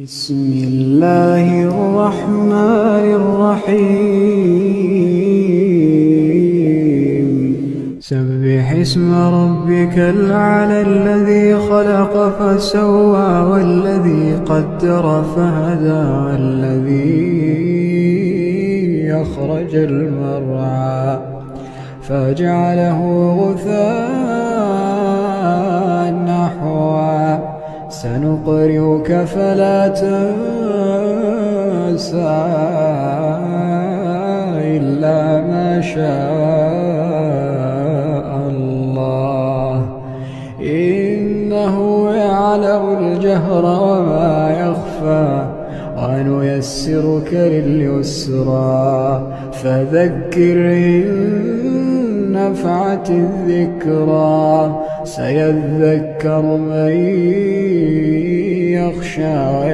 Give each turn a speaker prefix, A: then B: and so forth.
A: بسم الله الرحمن الرحيم سبح اسم ربك الأعلى الذي خلق فسوى والذي قدر فهدى والذي أخرج المرعى فجعله غثاء نحوا سنقرئك فلا تنسى إلا ما شاء الله إنه يعلم الجهر وما يخفى ونيسرك لليسرى فذكر إن نفعت الذكرى سيذكر من يخشى